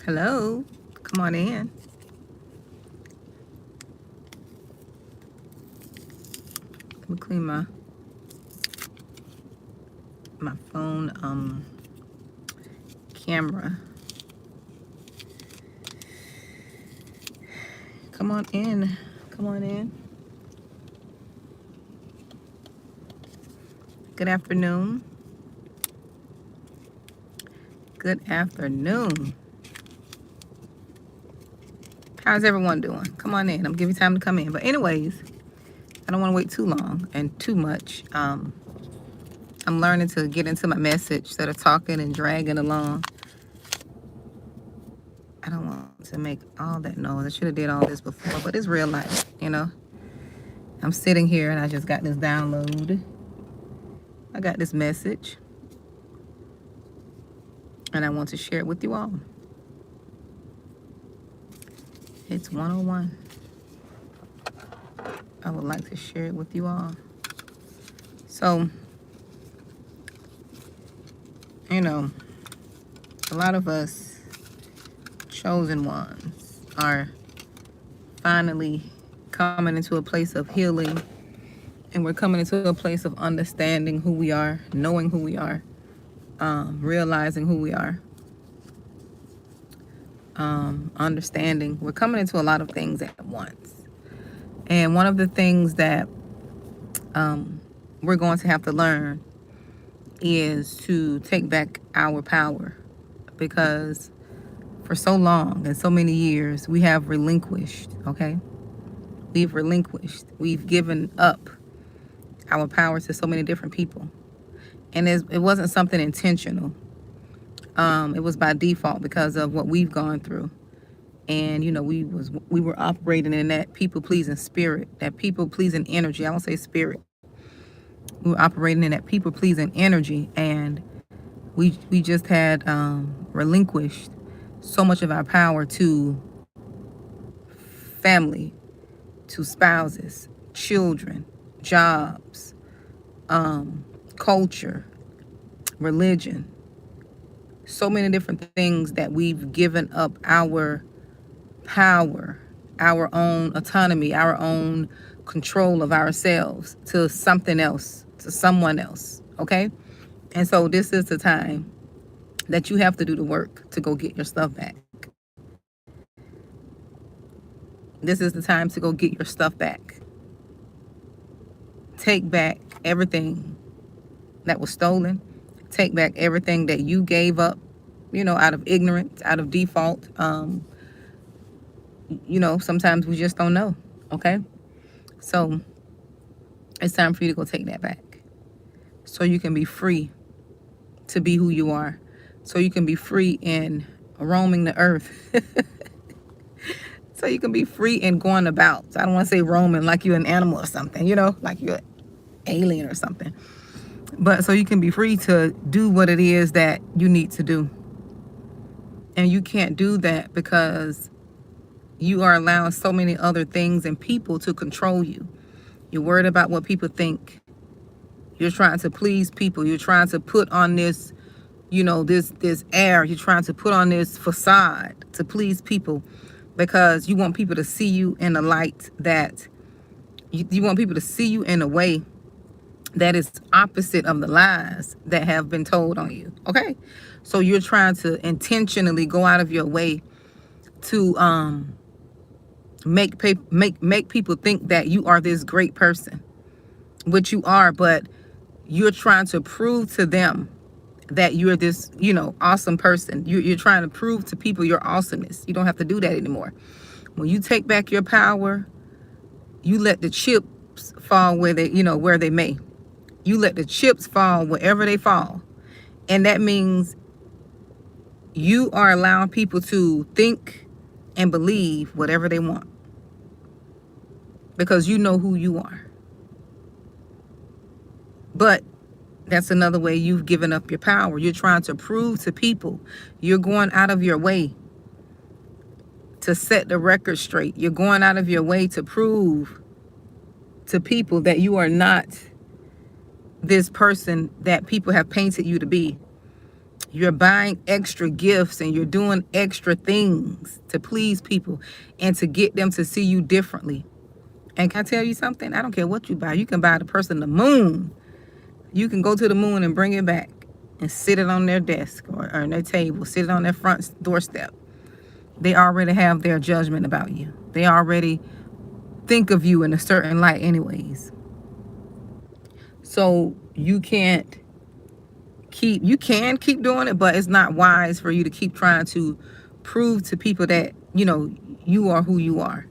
Hello, come on in. Let me clean my phone camera. Come on in. Come on in. Good afternoon. Good afternoon. How's everyone doing? Come on in. I'm giving you time to come in. But anyways, I don't want to wait too long and too much. I'm learning to get into my message instead of talking and dragging along. I don't want to make all that noise. I should have did all this before, but it's real life, you know. I'm sitting here and I just got this download. I got this message and I want to share it with you all. It's 101. I would like to share it with you all. So, you know, a lot of us chosen ones are finally coming into a place of healing, and we're coming into a place of understanding who we are, knowing who we are, realizing who we are, understanding. We're coming into a lot of things at once. And one of the things that we're going to have to learn is to take back our power, because for so long and so many years we have relinquished, okay? We've relinquished. We've given up our power to so many different people. And it wasn't something intentional. It was by default because of what we've gone through. And, you know, we were operating in that people-pleasing spirit, that people-pleasing energy. I won't say spirit. We were operating in that people-pleasing energy, and we just had relinquished so much of our power to family, to spouses, children, jobs, culture, religion. So many different things that we've given up our power, our own autonomy, our own control of ourselves to something else, to someone else, okay? And so this is the time that you have to do the work to go get your stuff back. This is the time to go get your stuff back. Take back everything that was stolen. Take back everything that you gave up, you know, out of ignorance, out of default. You know, sometimes we just don't know, okay? So it's time for you to go take that back so you can be free to be who you are, so you can be free in roaming the earth. So you can be free in going about. I don't want to say roaming like you're an animal or something, you know, like you're an alien or something. But so you can be free to do what it is that you need to do. And you can't do that because you are allowing so many other things and people to control you. You're worried about what people think. You're trying to please people. You're trying to put on this, you know, this air. You're trying to put on this facade to please people because you want people to see you in a light that you want people to see you in a way that is opposite of the lies that have been told on you. Okay? So you're trying to intentionally go out of your way to make people think that you are this great person, which you are, but you're trying to prove to them that you're this, you know, awesome person. You're trying to prove to people your awesomeness. You don't have to do that anymore. When you take back your power, you let the chips fall where they, you know, where they may. You let the chips fall wherever they fall. And that means you are allowing people to think and believe whatever they want because you know who you are. But that's another way you've given up your power. You're trying to prove to people. You're going out of your way to set the record straight. You're going out of your way to prove to people that you are not this person that people have painted you to be. You're buying extra gifts and you're doing extra things to please people and to get them to see you differently. And can I tell you something? I don't care what you buy. You can buy the person the moon. You can go to the moon and bring it back and sit it on their desk or on their table, sit it on their front doorstep. They already have their judgment about you. They already think of you in a certain light anyways. So you can keep doing it, but it's not wise for you to keep trying to prove to people that, you are who you are.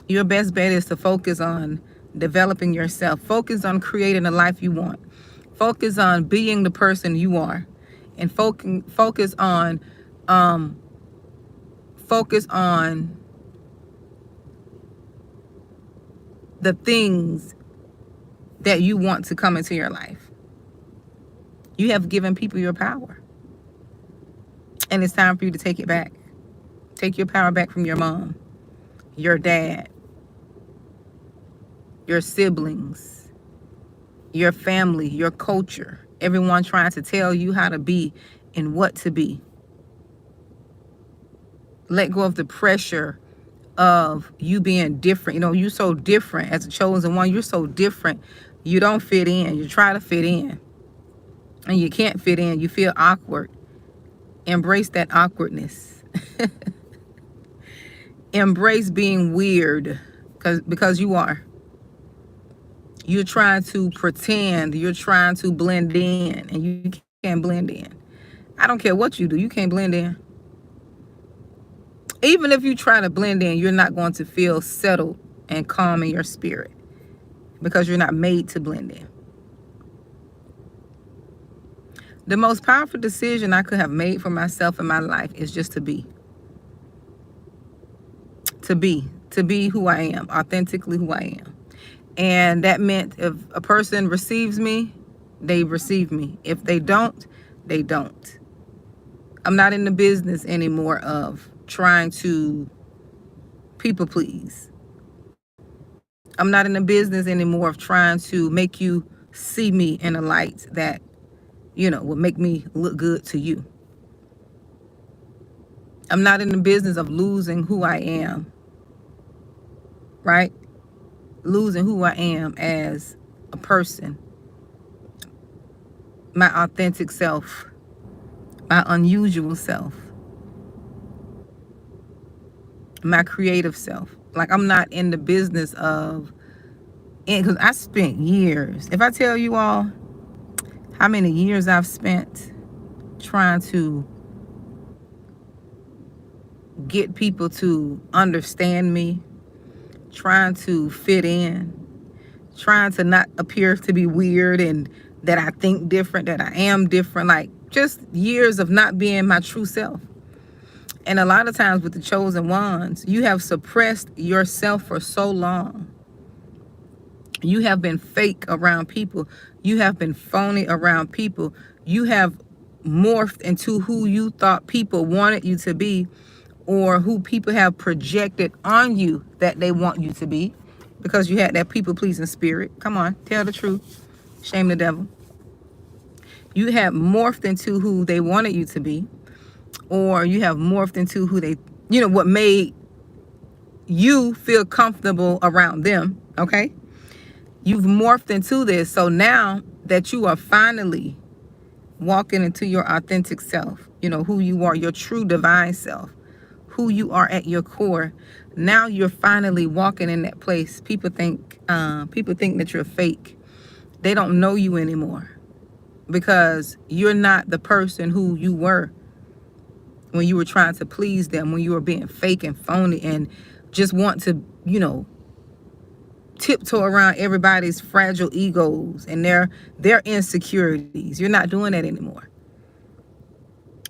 Your best bet is to focus on developing yourself. Focus on creating the life you want. Focus on being the person you are. And focus on the things that you want to come into your life. You have given people your power. And it's time for you to take it back. Take your power back from your mom, your dad, your siblings, your family, your culture. Everyone trying to tell you how to be and what to be. Let go of the pressure of you being different. You're so different as a chosen one. You're so different. You don't fit in. You try to fit in and you can't fit in. You feel awkward. Embrace that awkwardness. Embrace being weird because you are. You're trying to pretend. You're trying to blend in and you can't blend in. I don't care what you do. You can't blend in. Even if you try to blend in, you're not going to feel settled and calm in your spirit because you're not made to blend in. The most powerful decision I could have made for myself in my life is just to be. To be who I am, authentically who I am. And that meant if a person receives me, they receive me. If they don't, they don't. I'm not in the business anymore of trying to people please. I'm not in the business anymore of trying to make you see me in a light that, will make me look good to you. I'm not in the business of losing who I am, right? Losing who I am as a person. My authentic self. My unusual self. My creative self. Like, I'm not in the business of, because I spent years. If I tell you all how many years I've spent trying to get people to understand me, trying to fit in, trying to not appear to be weird and that I think different, that I am different, like just years of not being my true self. And a lot of times with the chosen ones, you have suppressed yourself for so long. You have been fake around people. You have been phony around people. You have morphed into who you thought people wanted you to be, or who people have projected on you that they want you to be, because you had that people-pleasing spirit. Come on, tell the truth. Shame the devil. You have morphed into who they wanted you to be, or you have morphed into who they, what made you feel comfortable around them, okay? You've morphed into this. So now that you are finally walking into your authentic self, who you are, your true divine self, who you are at your core, now you're finally walking in that place. People think that you're fake. They don't know you anymore because you're not the person who you were when you were trying to please them, when you were being fake and phony and just want to, tiptoe around everybody's fragile egos and their insecurities. You're not doing that anymore.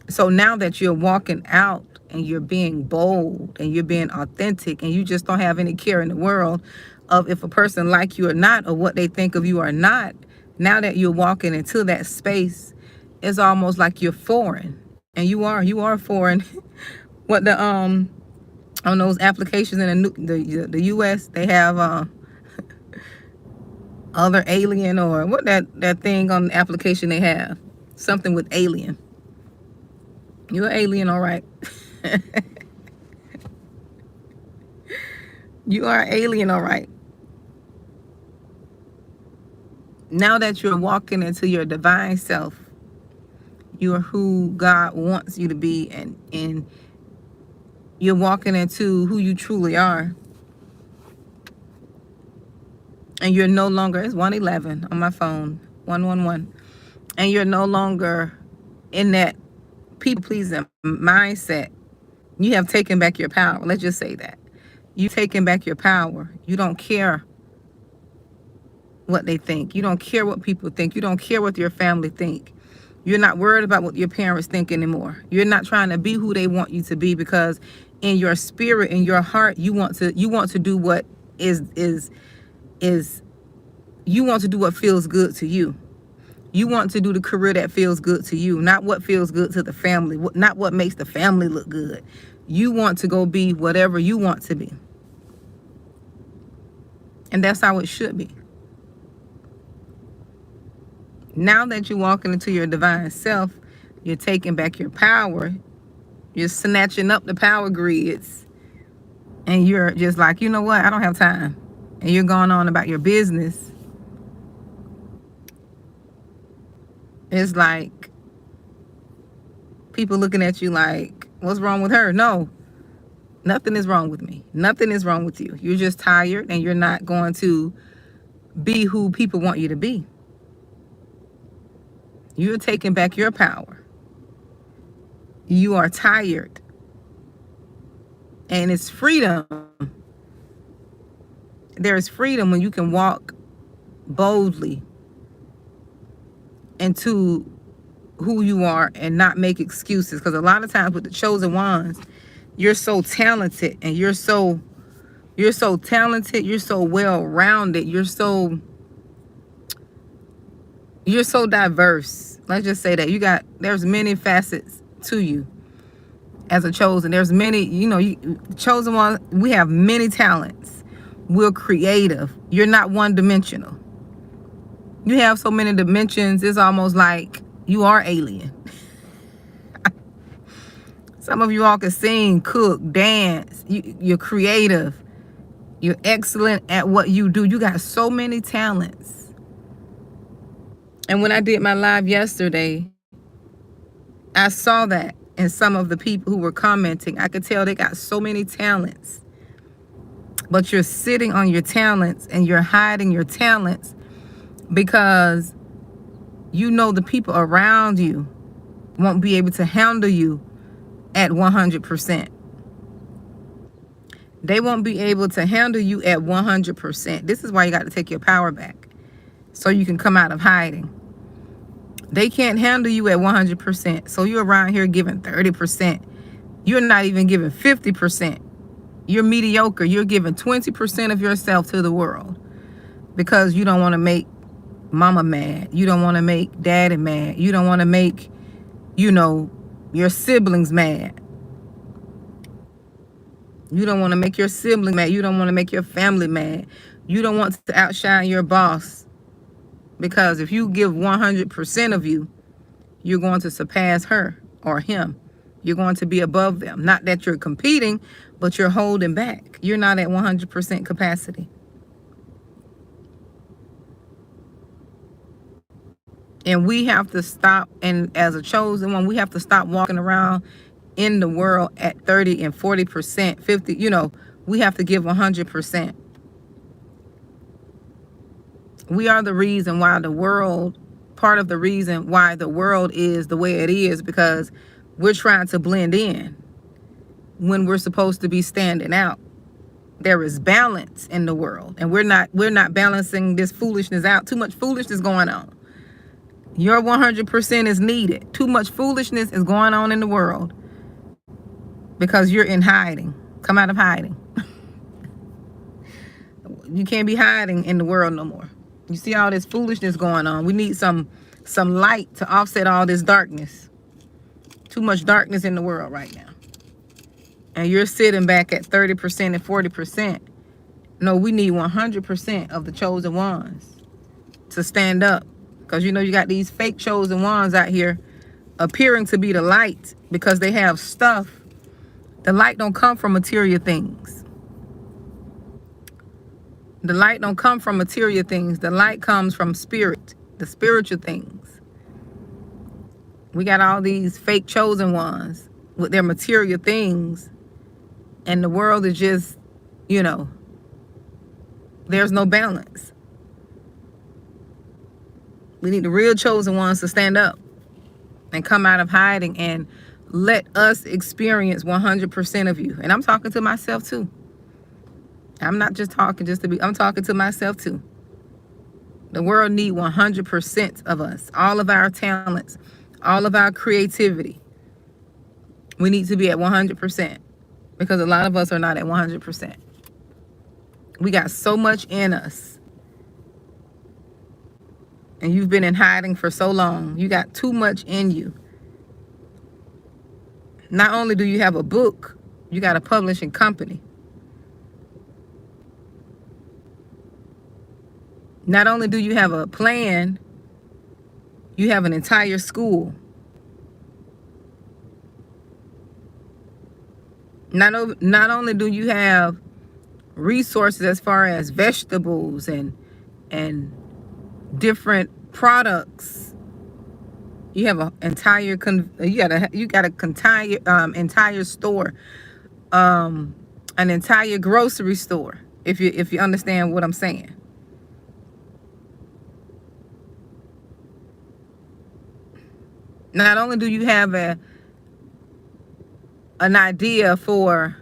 So now that you're walking out and you're being bold and you're being authentic and you just don't have any care in the world of if a person like you or not, or what they think of you or not, now that you're walking into that space, it's almost like you're foreign. And you are foreign. What the on those applications in the US, they have other alien, or what that thing on the application they have. Something with alien. You're an alien, all right. You are an alien, all right. Now that you're walking into your divine self, you are who God wants you to be, and you're walking into who you truly are. And you're no longer, it's 111 on my phone, 111. And you're no longer in that people-pleasing mindset. You have taken back your power. Let's just say that. You've taken back your power. You don't care what they think. You don't care what people think. You don't care what your family think. You're not worried about what your parents think anymore. You're not trying to be who they want you to be, because in your spirit, in your heart, you want to do what is you want to do what feels good to you. You want to do the career that feels good to you, not what feels good to the family, not what makes the family look good. You want to go be whatever you want to be. And that's how it should be. Now that you're walking into your divine self, you're taking back your power. You're snatching up the power grids. And you're just like, you know what? I don't have time. And you're going on about your business. It's like people looking at you like, what's wrong with her? No, nothing is wrong with me. Nothing is wrong with you. You're just tired, and you're not going to be who people want you to be. You're taking back your power. You are tired. And it's freedom. There is freedom when you can walk boldly into who you are and not make excuses. Because a lot of times with the chosen ones, you're so talented, and you're so talented, you're so well-rounded, you're so diverse. Let's just say that there's many facets to you as a chosen. There's many, chosen one, we have many talents. We're creative. You're not one-dimensional. You have so many dimensions, it's almost like you are alien. Some of you all can sing, cook, dance. You're creative. You're excellent at what you do. You got so many talents. And when I did my live yesterday, I saw that in some of the people who were commenting. I could tell they got so many talents. But you're sitting on your talents, and you're hiding your talents because the people around you won't be able to handle you at 100%. They won't be able to handle you at 100%. This is why you got to take your power back, so you can come out of hiding. They can't handle you at 100%. So you're around here giving 30%. You're not even giving 50%. You're mediocre. You're giving 20% of yourself to the world because you don't want to make mama mad. You don't want to make daddy mad. You don't want to make, your siblings mad. You don't want to make your sibling mad. You don't want to make your family mad. You don't want to outshine your boss, because if you give 100% of you, you're going to surpass her or him. You're going to be above them. Not that you're competing, but you're holding back. You're not at 100% capacity. And we have to stop, and as a chosen one, we have to stop walking around in the world at 30 and 40%, 50, we have to give 100%. We are the reason why part of the reason why the world is the way it is, because we're trying to blend in when we're supposed to be standing out. There is balance in the world, and we're not balancing this foolishness out. Too much foolishness going on. Your 100% is needed. Too much foolishness is going on in the world because you're in hiding. Come out of hiding. You can't be hiding in the world no more. You see all this foolishness going on. We need some light to offset all this darkness. Too much darkness in the world right now. And you're sitting back at 30% and 40%. No, we need 100% of the chosen ones. to stand up. Because you know you got these fake chosen ones out here appearing to be the light because they have stuff. The light don't come from material things. The light don't come from material things. The light comes from spirit, the spiritual things. We got all these fake chosen ones with their material things, and the world is just, you know, there's no balance. We need the real chosen ones to stand up and come out of hiding and let us experience 100% of you. And I'm talking to myself too. I'm not just talking just to be, I'm talking to myself too. The world need 100% of us, all of our talents, all of our creativity. We need to be at 100% because a lot of us are not at 100%. We got so much in us. And you've been in hiding for so long. You got too much in you. Not only do you have a book, you got a publishing company. Not only do you have a plan, you have an entire school. Not only do you have resources as far as vegetables and different products, you have an entire entire store, an entire grocery store. If you understand what I'm saying. Not only do you have an idea for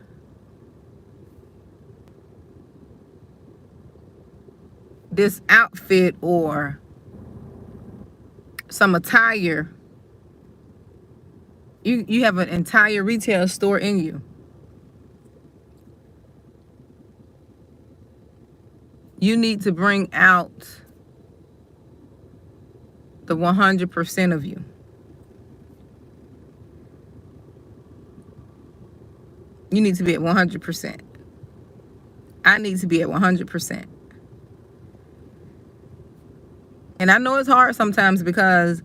this outfit or some attire, you have an entire retail store in you. You need to bring out the 100% of you. You need to be at 100%. I need to be at 100%. And I know it's hard sometimes because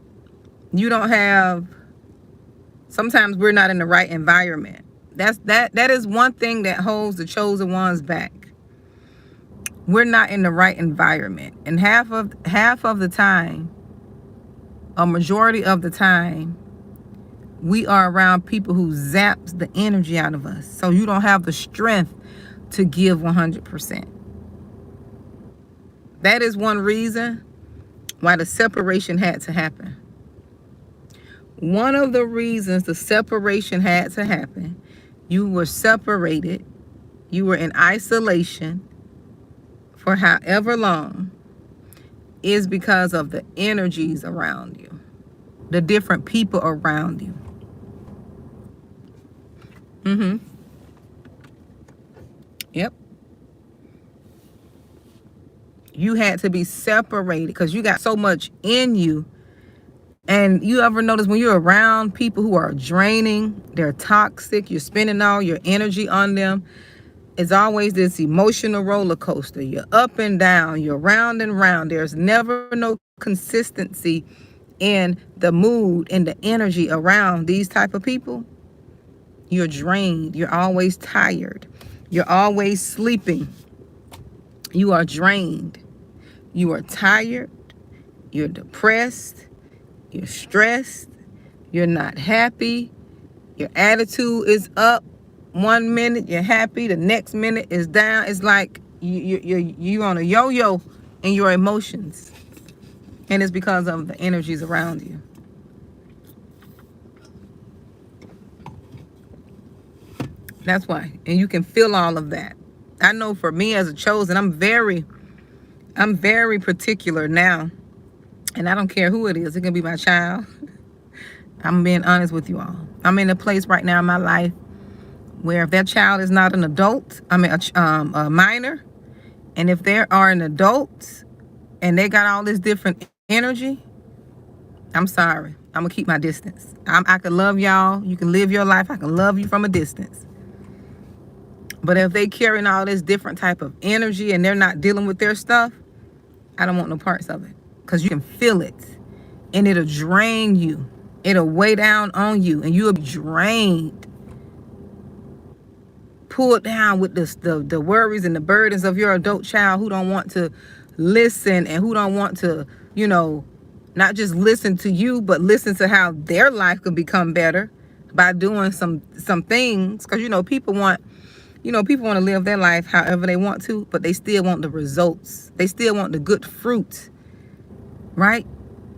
you don't have, sometimes we're not in the right environment. That is one thing that holds the chosen ones back. We're not in the right environment. And half of the time, a majority of the time, we are around people who zaps the energy out of us. So you don't have the strength to give 100%. That is one reason why the separation had to happen. One of the reasons the separation had to happen, you were separated, you were in isolation for however long, is because of the energies around you, the different people around you. Yep. You had to be separated because you got so much in you. And you ever notice when you're around people who are draining, they're toxic, you're spending all your energy on them, it's always this emotional roller coaster. You're up and down, you're round and round. There's never no consistency in the mood and the energy around these type of people. You're drained. You're always tired. You're always sleeping. You are drained. You are tired. You're depressed. You're stressed. You're not happy. Your attitude is up. 1 minute you're happy, the next minute is down. It's like you're on a yo-yo in your emotions. And it's because of the energies around you. That's why. And you can feel all of that. I know for me as a chosen, I'm very particular now. And I don't care who it is. It can be my child. I'm being honest with you all. I'm in a place right now in my life where if that child is not an adult, a minor, and if they are an adult and they got all this different energy, I'm sorry. I'm going to keep my distance. I can love y'all. You can live your life. I can love you from a distance. But if they carrying all this different type of energy and they're not dealing with their stuff, I don't want no parts of it. because you can feel it, and it'll drain you. It'll weigh down on you, and you'll be drained, pulled down with the worries and the burdens of your adult child who don't want to listen, and who don't want to, not just listen to you, but listen to how their life can become better by doing some things. Because people want to live their life however they want to, but they still want the results. They still want the good fruit, right?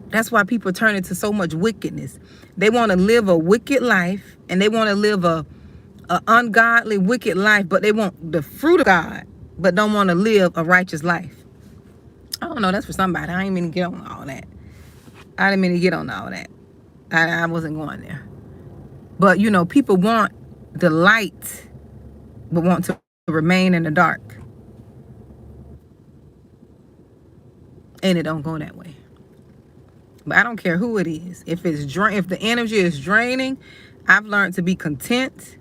That's why people turn into so much wickedness. They want to live a wicked life, and they want to live a ungodly, wicked life, but they want the fruit of God, but don't want to live a righteous life. I don't know. That's for somebody. I ain't mean to get on all that. I wasn't going there. But, people want the light, but want to remain in the dark. And it don't go that way. But I don't care who it is. If the energy is draining, I've learned to be content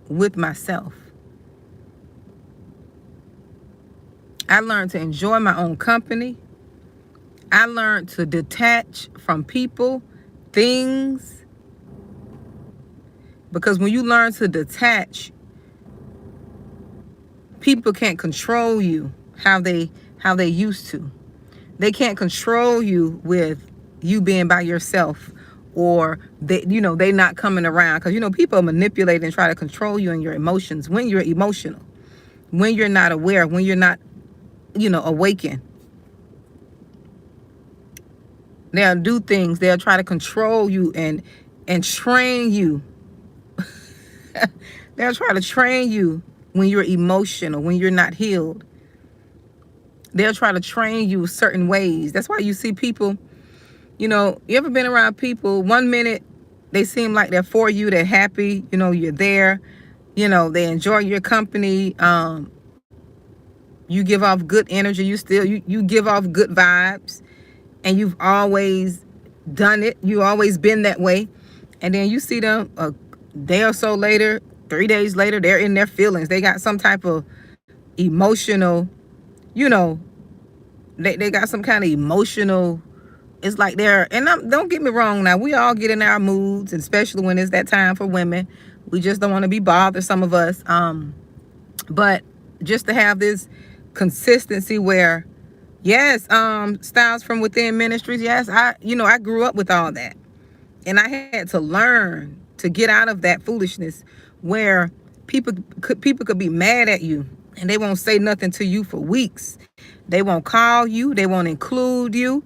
with myself. I learned to enjoy my own company. I learned to detach from people, things. Because when you learn to detach, people can't control you how they used to. They can't control you with you being by yourself, or they not coming around. Because people manipulate and try to control you and your emotions when you're emotional, when you're not aware, when you're not awakened. They'll do things. They'll try to control you and train you. They'll try to train you when you're emotional, when you're not healed. They'll try to train you certain ways. That's why you see people, you ever been around people, 1 minute they seem like they're for you, they're happy, you're there, they enjoy your company, you give off good energy, you give off good vibes, and you've always done it, you always been that way. And then you see them a day or so later, 3 days later, they're in their feelings. They got some type of emotional, they got some kind of emotional, it's like don't get me wrong now, we all get in our moods, especially when it's that time for women. We just don't want to be bothered, some of us. But just to have this consistency where, yes, Styles from Within Ministries, yes, I grew up with all that. And I had to learn to get out of that foolishness where people could be mad at you and they won't say nothing to you for weeks. They won't call you. They won't include you.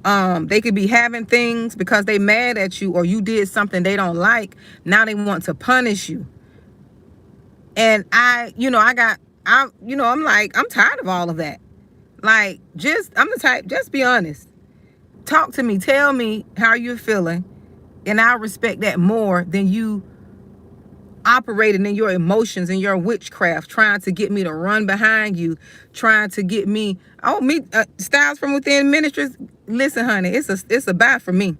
They could be having things because they mad at you, or you did something they don't like. Now they want to punish you. And I'm like, I'm tired of all of that. Like, I'm the type, just be honest. Talk to me. Tell me how you're feeling. And I respect that more than you operating in your emotions and your witchcraft, trying to get me to run behind you, trying to get me. Styles from Within Ministries. Listen, honey, it's a bad for me.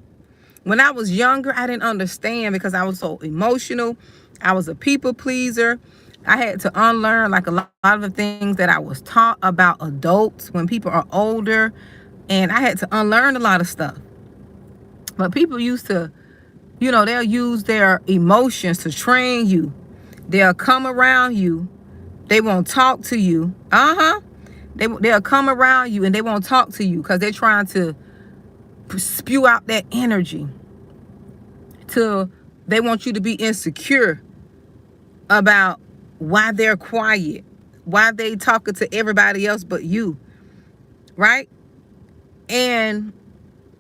When I was younger, I didn't understand because I was so emotional. I was a people pleaser. I had to unlearn like a lot of the things that I was taught about adults when people are older, and I had to unlearn a lot of stuff. But people used to, they'll use their emotions to train you. They'll come around you. They won't talk to you. They'll come around you and they won't talk to you because they're trying to spew out that energy. They want you to be insecure about why they're quiet, why they talking to everybody else but you, right? And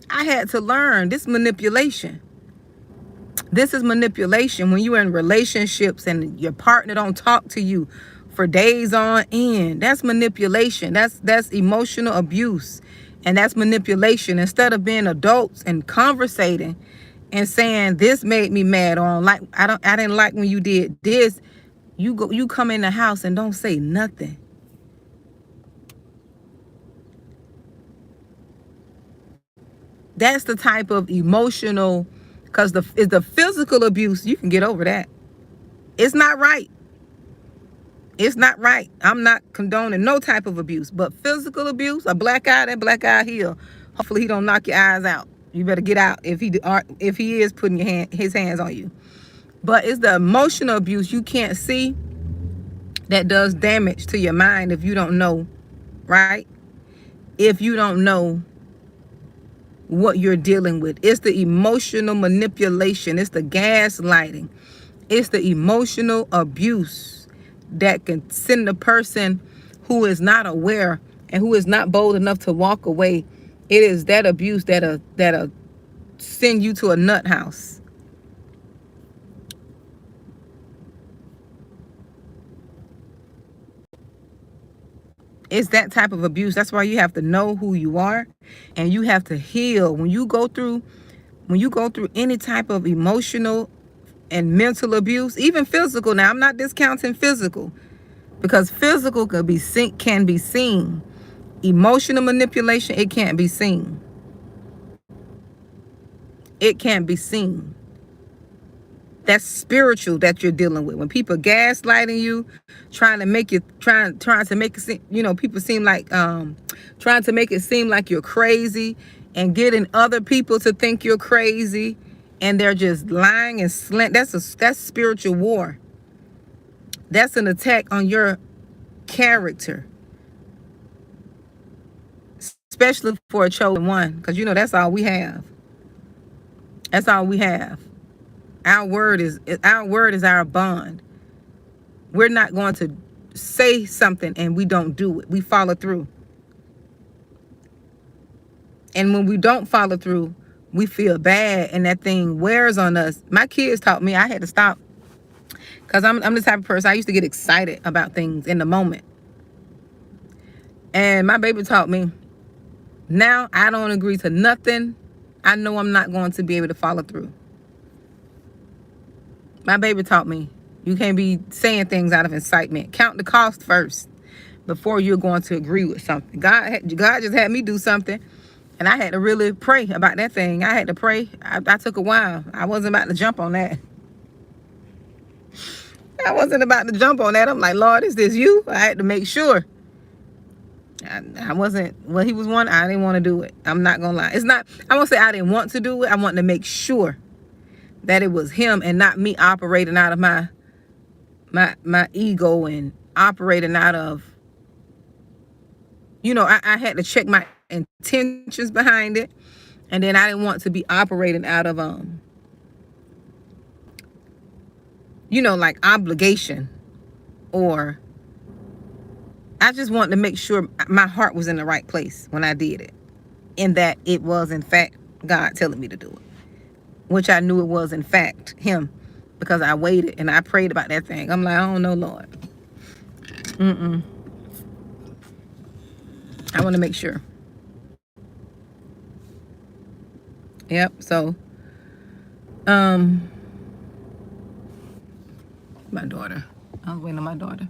I had to learn this manipulation. This is manipulation when you're in relationships and your partner don't talk to you for days on end. That's manipulation. That's emotional abuse. And that's manipulation. Instead of being adults and conversating and saying, this made me mad, on like I didn't like when you did this, you come in the house and don't say nothing. That's the type of emotional, because the physical abuse, you can get over that. It's not right. It's not right. I'm not condoning no type of abuse, but physical abuse, a black eye, that black eye heal. Hopefully he don't knock your eyes out. You better get out if he is putting his hands on you. But it's the emotional abuse you can't see that does damage to your mind if you don't know, right? If you don't know what you're dealing with. It's the emotional manipulation. It's the gaslighting. It's the emotional abuse that can send a person who is not aware and who is not bold enough to walk away. It is that abuse that'll send you to a nut house. It's that type of abuse. That's why you have to know who you are, and you have to heal. When you go through any type of emotional and mental abuse, even physical. Now, I'm not discounting physical, because physical can be seen. Emotional manipulation, it can't be seen. It can't be seen. That's spiritual that you're dealing with. When people gaslighting you, trying to make it seem, people seem like trying to make it seem like you're crazy, and getting other people to think you're crazy, and they're just lying and that's spiritual war. That's an attack on your character, especially for a chosen one, because that's all we have. That's all we have. Our word is our bond. We're not going to say something and we don't do it. We follow through. And when we don't follow through, we feel bad, and that thing wears on us. My kids taught me I had to stop, because I'm the type of person, I used to get excited about things in the moment. And my baby taught me, now I don't agree to nothing I know I'm not going to be able to follow through. My baby taught me, you can't be saying things out of excitement. Count the cost first before you're going to agree with something. God just had me do something, and I had to really pray about that thing. I had to pray. I took a while. I wasn't about to jump on that. I'm like, Lord, is this you? I had to make sure. I wasn't, well, he was one, I didn't want to do it. I'm not going to lie. It's not, I won't say I didn't want to do it. I wanted to make sure that it was him and not me operating out of my ego and operating out of, I had to check my intentions behind it. And then I didn't want to be operating out of, like obligation, or I just wanted to make sure my heart was in the right place when I did it, and that it was in fact God telling me to do it, which I knew it was in fact him, because I waited and I prayed about that thing. I'm like, I don't know, Lord. I want to make sure. Yep. So, my daughter. I was waiting on my daughter.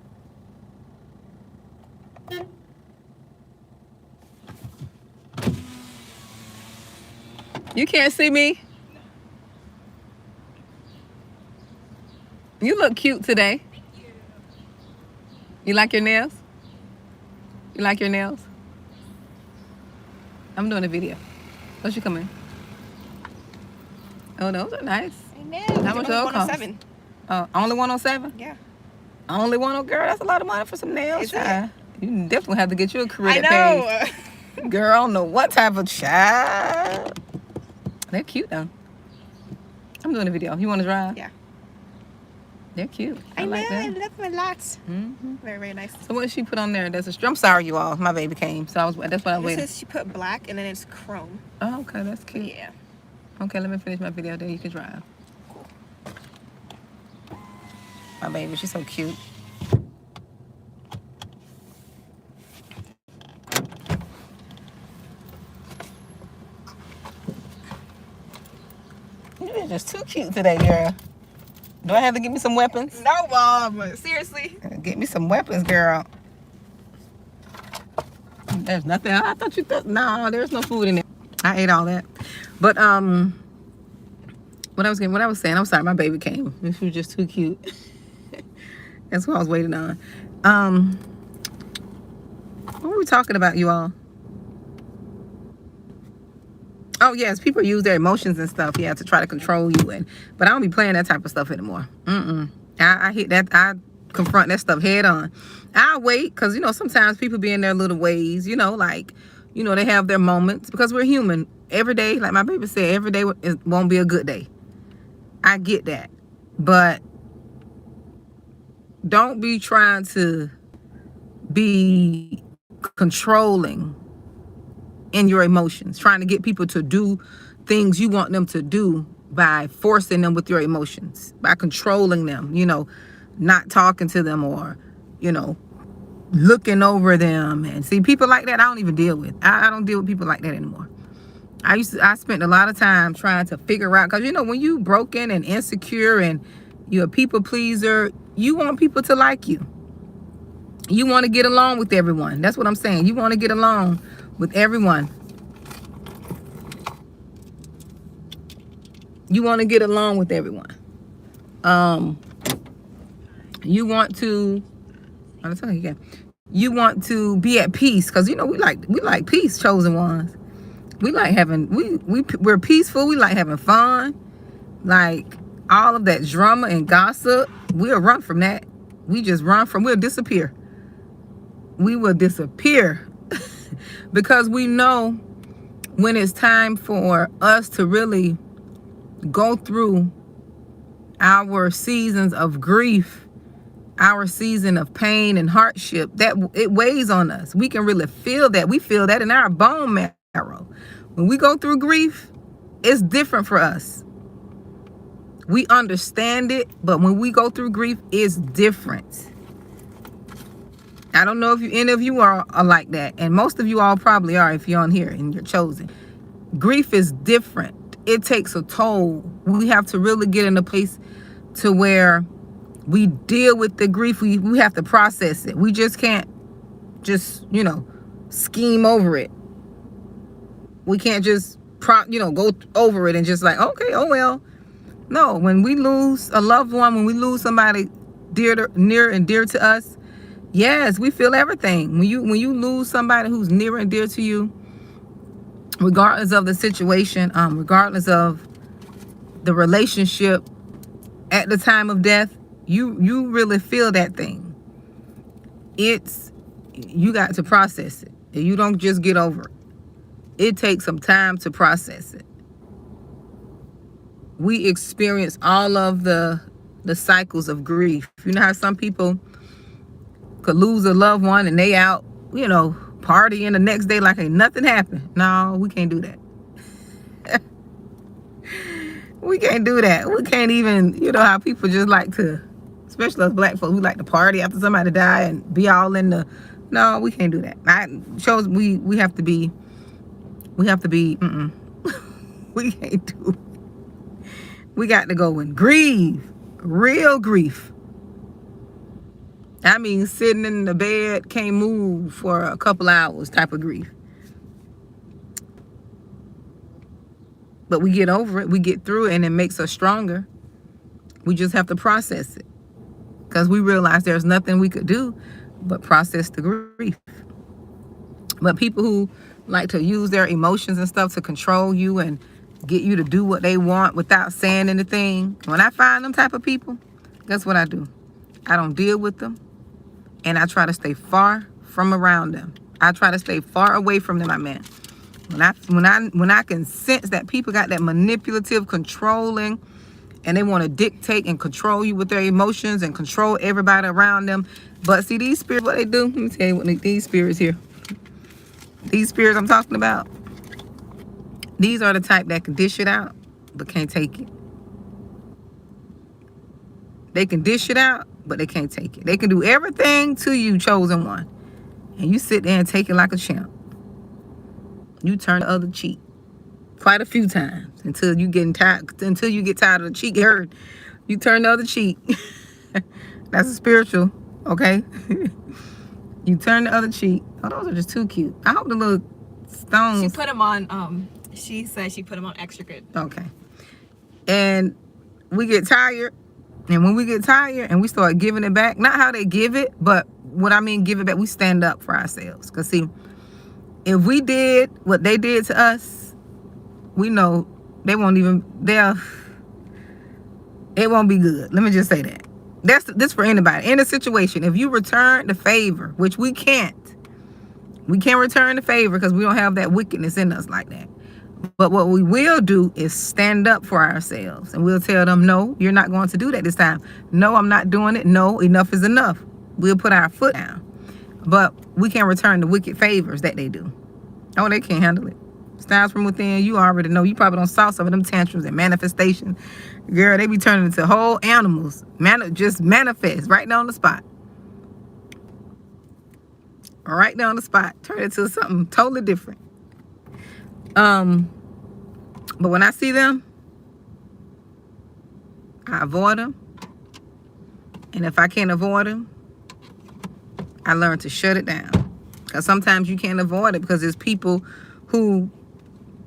You can't see me? You look cute today. Thank you. You like your nails? You like your nails? I'm doing a video. What you come in? Oh, those are nice. I know. How much those cost? 107. Only 107? Yeah. Only one, girl. That's a lot of money for some nails. Is it? You definitely have to get you a career I that know. pays. Girl, I don't know what type of child. They're cute though. I'm doing a video. You want to drive? Yeah. They're cute. I like know. them. I love my lots. Mm-hmm. Very, very nice. So what did she put on there? I'm sorry, you all. My baby came, so that's what I was It waiting. says she put black and then it's chrome. Oh, okay, that's cute. Yeah. Okay, let me finish my video. Then you can drive. Cool. My baby, she's so cute. You're just too cute today, girl. Do I have to get me some weapons? No, Mom. Seriously. Get me some weapons, girl. There's nothing. I thought you thought. No, there's no food in there. I ate all that. But what I was saying. I'm sorry, my baby came. She was just too cute. That's what I was waiting on. What were we talking about, you all? Oh yes, people use their emotions and stuff, yeah, to try to control you. But I don't be playing that type of stuff anymore. I hit that. I confront that stuff head on. I wait because sometimes people be in their little ways. Like they have their moments because we're human. Every day, like my baby said, every day won't be a good day. I get that, but don't be trying to be controlling in your emotions, trying to get people to do things you want them to do by forcing them with your emotions, by controlling them, not talking to them or, looking over them. And see, people like that I don't even deal with. I don't deal with people like that anymore. I spent a lot of time trying to figure out, because when you broken and insecure and you're a people pleaser, you want people to like you. You want to get along with everyone. That's what I'm saying. You want to get along with everyone. You want to get along with everyone. You want to, I'm telling you again, you want to be at peace, because we like peace, chosen ones. We like having, we're peaceful. We like having fun. Like all of that drama and gossip, we'll run from that. We'll disappear. We will disappear because we know when it's time for us to really go through our seasons of grief, our season of pain and hardship, that it weighs on us. We can really feel that. We feel that in our bone marrow. When we go through grief, it's different for us. We understand it, but when we go through grief, it's different. I don't know if any of you are like that, and most of you all probably are if you're on here and you're chosen. Grief is different. It takes a toll. We have to really get in a place to where we deal with the grief. We have to process it. We just can't scheme over it. We can't just go over it and just like, okay, oh well. No, when we lose a loved one, when we lose somebody near and dear to us, yes, we feel everything. When you lose somebody who's near and dear to you, regardless of the situation, regardless of the relationship at the time of death, you really feel that thing. You got to process it. You don't just get over it. It takes some time to process it. We experience all of the cycles of grief. You know how some people could lose a loved one and they out, partying the next day like ain't nothing happened. No, we can't do that. We can't do that. We can't even, how people just like to, especially us black folks, we like to party after somebody die and be all in the, no, we can't do that. We have to be, we can't do it. We got to go and grieve, real grief. I mean, sitting in the bed, can't move for a couple hours type of grief. But we get over it, we get through it, and it makes us stronger. We just have to process it. Because we realize there's nothing we could do but process the grief. But people who like to use their emotions and stuff to control you and get you to do what they want without saying anything, when I find them type of people, guess what I do? I don't deal with them. And I try to stay far from around them. I try to stay far away from them, man. When I can sense that people got that manipulative, controlling, and they want to dictate and control you with their emotions and control everybody around them. But see, these spirits, what they do, let me tell you what these spirits here. These spirits I'm talking about, these are the type that can dish it out, but can't take it. They can dish it out, but they can't take it. They can do everything to you, chosen one. And you sit there and take it like a champ. You turn the other cheek quite a few times until you get tired of the cheek hurt. You turn the other cheek. That's a spiritual, okay? You turn the other cheek. Oh, those are just too cute. I hope the little stones. She put them on, she said she put them on extra good. Okay. And we get tired. And when we get tired and we start giving it back, not how they give it, but what I mean give it back, we stand up for ourselves. Because see, if we did what they did to us, we know they won't even, it won't be good. Let me just say that. That's this for anybody. In a situation, if you return the favor, which we can't return the favor because we don't have that wickedness in us like that. But what we will do is stand up for ourselves, and we'll tell them, no, you're not going to do that this time. No, I'm not doing it. No, enough is enough. We'll put our foot down. But we can't return the wicked favors that they do. Oh, they can't handle it. Styles from within, you already know. You probably don't saw some of them tantrums and manifestation. Girl, they be turning into whole animals. Just manifest right down the spot. Right down the spot. Turn it into something totally different. But when I see them, I avoid them. And if I can't avoid them, I learn to shut it down. Because sometimes you can't avoid it because there's people who,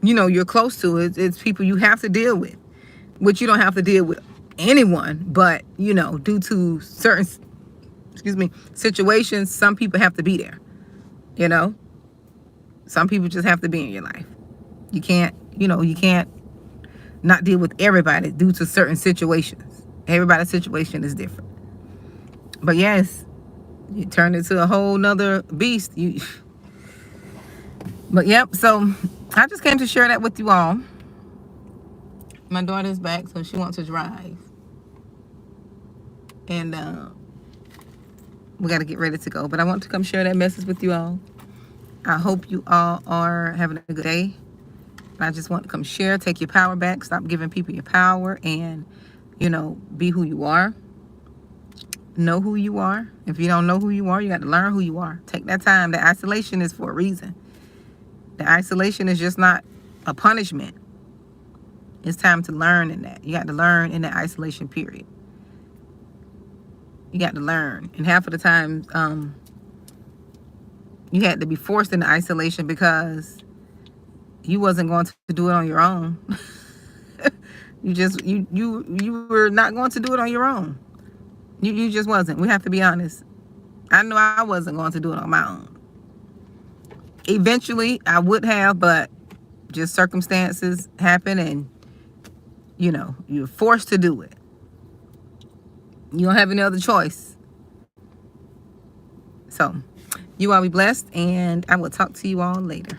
you're close to. It's people you have to deal with. Which you don't have to deal with anyone. But, due to certain, situations, some people have to be there. Some people just have to be in your life. You can't not deal with everybody due to certain situations. Everybody's situation is different. But yes, you turn into a whole nother beast. But yep, so I just came to share that with you all. My daughter's back, so she wants to drive. And we got to get ready to go. But I want to come share that message with you all. I hope you all are having a good day. I just want to come share, take your power back, stop giving people your power, and, be who you are. Know who you are. If you don't know who you are, you got to learn who you are. Take that time. The isolation is for a reason. The isolation is just not a punishment. It's time to learn in that. You got to learn in that isolation period. You got to learn. And half of the time, you had to be forced into isolation because you wasn't going to do it on your own. You were not going to do it on your own. You just wasn't. We have to be honest. I know I wasn't going to do it on my own. Eventually, I would have, but just circumstances happen and, you're forced to do it. You don't have any other choice. So, you all be blessed, and I will talk to you all later.